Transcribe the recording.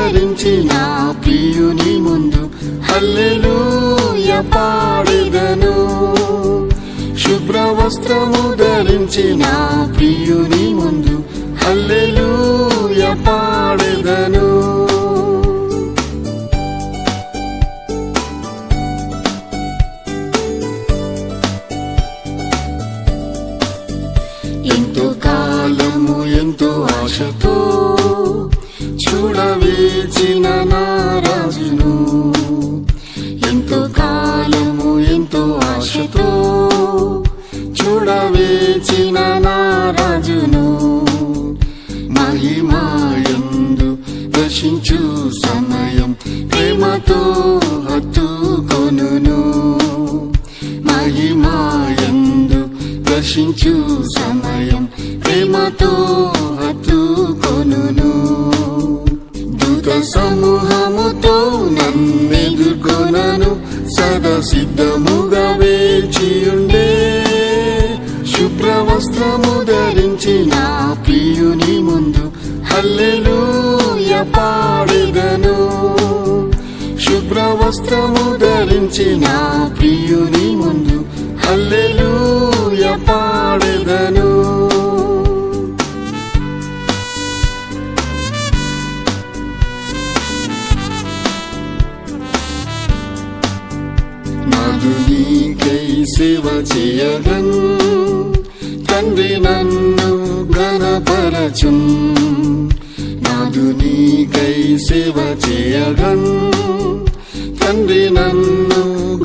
ధరించిన ప్రియుని ముందు హల్లెలూయా పాడెదను. శుభ్ర వస్త్రము ధరించిన ప్రియుని ముందు హల్లెలూయా పాడెదను. ఎంతో కాలము ఎంతో ఆశతో చూడవేచిన నా రాజును, ఎంతో కాలము ఎంతో ఆశతో చూడవేచిన నా రాజును, మహిమాయందు దర్శించు సమయం ప్రేమతో హత్తుకొనును. మహిమాయందు దర్శించు సమయం ప్రేమతో హత్తుకొనును. దూత సమూహముతో నన్నెదుర్కొనను సదా సిద్ధముగా వేచియుండే. శుభ్ర వస్త్రము ధరించిన ప్రియుని ముందు హల్లెలూయా పాడెదను. శుభ్ర వస్త్రము ధరించిన ప్రియుని ముందు హల్లెలూయా పాడెదను. నాదు నీకై సేవ చేయగన్, తండ్రి నన్ను ఘనపరచున్. నాదు నీకై సేవ చేయగన్, తండ్రి నన్ను